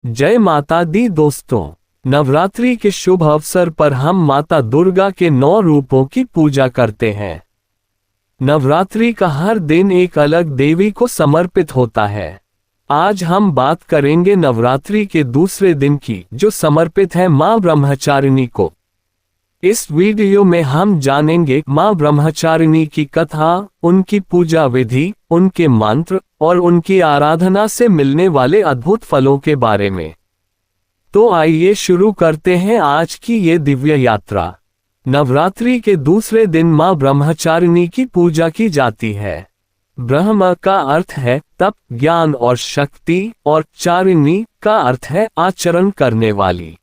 जय माता दी दोस्तों। नवरात्रि के शुभ अवसर पर हम माता दुर्गा के 9 रूपों की पूजा करते हैं। नवरात्रि का हर दिन एक अलग देवी को समर्पित होता है। आज हम बात करेंगे नवरात्रि के दूसरे दिन की, जो समर्पित है मां ब्रह्मचारिणी को। इस वीडियो में हम जानेंगे मां ब्रह्मचारिणी की कथा, उनकी पूजा विधि, उनके मंत्र और उनकी आराधना से मिलने वाले अद्भुत फलों के बारे में। तो आइए शुरू करते हैं आज की ये दिव्य यात्रा। नवरात्रि के दूसरे दिन मां ब्रह्मचारिणी की पूजा की जाती है। ब्रह्म का अर्थ है तप, ज्ञान और शक्ति, और चारिणी का अर्थ है आचरण करने वाली।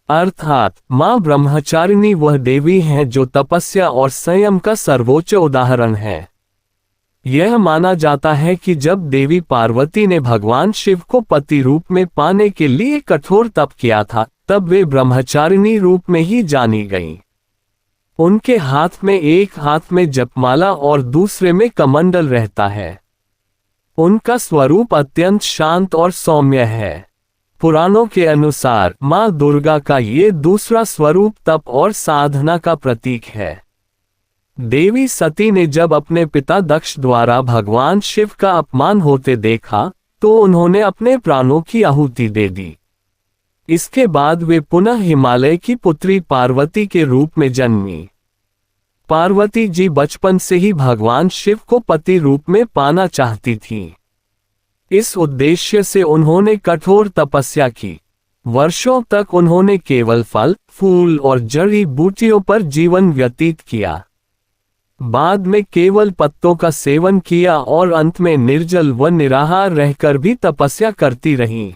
अर्थात मां ब्रह्मचारिणी वह देवी है जो तपस्या और संयम का सर्वोच्च उदाहरण है। यह माना जाता है कि जब देवी पार्वती ने भगवान शिव को पति रूप में पाने के लिए कठोर तप किया था, तब वे ब्रह्मचारिणी रूप में ही जानी गईं। उनके एक हाथ में जपमाला और दूसरे में कमंडल रहता है। उनका स्वरूप अत्यंत शांत और सौम्य है। पुराणों के अनुसार मां दुर्गा का ये दूसरा स्वरूप तप और साधना का प्रतीक है। देवी सती ने जब अपने पिता दक्ष द्वारा भगवान शिव का अपमान होते देखा, तो उन्होंने अपने प्राणों की आहुति दे दी। इसके बाद वे पुनः हिमालय की पुत्री पार्वती के रूप में जन्मी। पार्वती जी बचपन से ही भगवान शिव को पति रूप में पाना चाहती थीं। इस उद्देश्य से उन्होंने कठोर तपस्या की। वर्षों तक उन्होंने केवल फल, फूल और जड़ी बूटियों पर जीवन व्यतीत किया। बाद में केवल पत्तों का सेवन किया और अंत में निर्जल व निराहार रहकर भी तपस्या करती रहीं।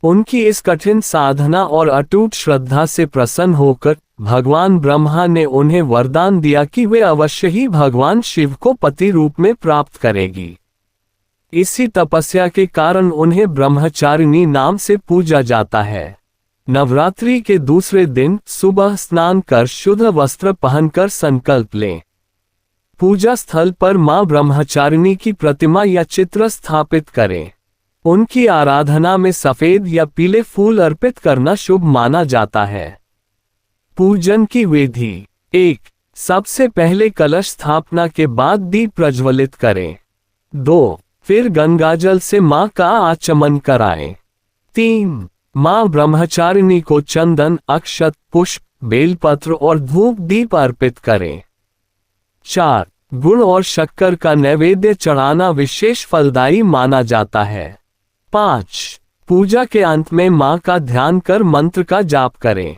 उनकी इस कठिन साधना और अटूट श्रद्धा से प्रसन्न होकर भगवान ब्रह्मा ने उन्हें वरदान दिया कि वे अवश्य ही भगवान शिव को पति रूप में प्राप्त करेगी। इसी तपस्या के कारण उन्हें ब्रह्मचारिणी नाम से पूजा जाता है। नवरात्रि के दूसरे दिन सुबह स्नान कर शुद्ध वस्त्र पहनकर संकल्प लें। पूजा स्थल पर मां ब्रह्मचारिणी की प्रतिमा या चित्र स्थापित करें। उनकी आराधना में सफेद या पीले फूल अर्पित करना शुभ माना जाता है। पूजन की विधि: 1. सबसे पहले कलश स्थापना के बाद दीप प्रज्वलित करें। 2. फिर गंगाजल से मां का आचमन कराएं। 3. मां ब्रह्मचारिणी को चंदन, अक्षत, पुष्प, बेलपत्र और धूप दीप अर्पित करें। 4. गुड़ और शक्कर का नैवेद्य चढ़ाना विशेष फलदायी माना जाता है। 5. पूजा के अंत में मां का ध्यान कर मंत्र का जाप करें।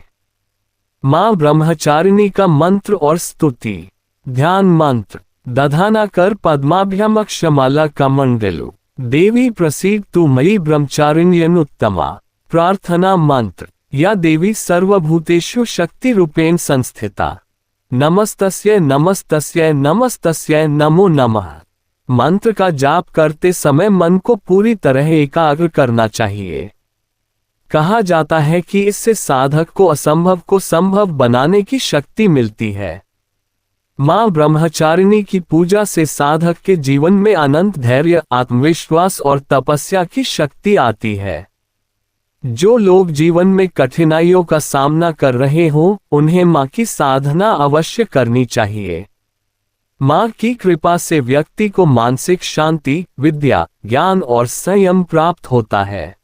मां ब्रह्मचारिणी का मंत्र और स्तुति: ध्यान मंत्र: दधाना कर पद्माभ्यमक्षमाला कमंडलु देवी प्रसीद तु मयि ब्रह्मचारिण्यनुत्तमा। प्रार्थना मंत्र: या देवी सर्वभूतेषु शक्ति रूपेण संस्थिता, नमस्तस्यै नमस्तस्यै नमस्तस्यै नमो नमः। मंत्र का जाप करते समय मन को पूरी तरह एकाग्र करना चाहिए। कहा जाता है कि इससे साधक को असंभव को संभव बनाने की शक्ति मिलती है। मां ब्रह्मचारिणी की पूजा से साधक के जीवन में अनंत धैर्य, आत्मविश्वास और तपस्या की शक्ति आती है। जो लोग जीवन में कठिनाइयों का सामना कर रहे हों, उन्हें मां की साधना अवश्य करनी चाहिए। मां की कृपा से व्यक्ति को मानसिक शांति, विद्या, ज्ञान और संयम प्राप्त होता है।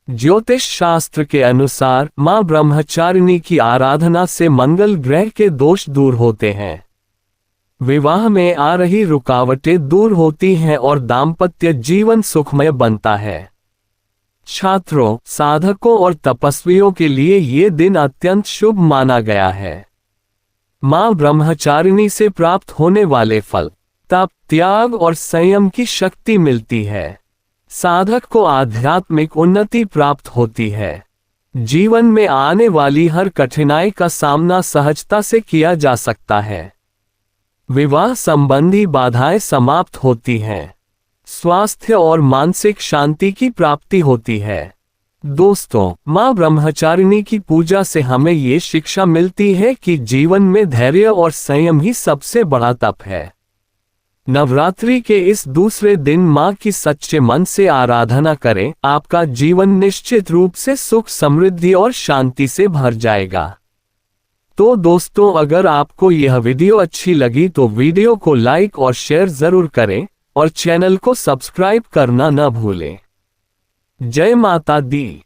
ज्योतिष शास्त्र के अनुसार मां ब्रह्मचारिणी की आराधना से मंगल ग्रह के दोष दूर होते हैं। विवाह में आ रही रुकावटें दूर होती हैं और दाम्पत्य जीवन सुखमय बनता है। छात्रों, साधकों और तपस्वियों के लिए ये दिन अत्यंत शुभ माना गया है। मां ब्रह्मचारिणी से प्राप्त होने वाले फल, तप, त्याग और संयम की शक्ति मिलती है। साधक को आध्यात्मिक उन्नति प्राप्त होती है। जीवन में आने वाली हर कठिनाई का सामना सहजता से किया जा सकता है। विवाह संबंधी बाधाएं समाप्त होती हैं। स्वास्थ्य और मानसिक शांति की प्राप्ति होती है। दोस्तों, मां ब्रह्मचारिणी की पूजा से हमें ये शिक्षा मिलती है कि जीवन में धैर्य और संयम ही सबसे बड़ा तप है। नवरात्रि के इस दूसरे दिन मां की सच्चे मन से आराधना करें, आपका जीवन निश्चित रूप से सुख, समृद्धि और शांति से भर जाएगा। तो दोस्तों, अगर आपको यह वीडियो अच्छी लगी तो वीडियो को लाइक और शेयर जरूर करें और चैनल को सब्सक्राइब करना न भूलें। जय माता दी।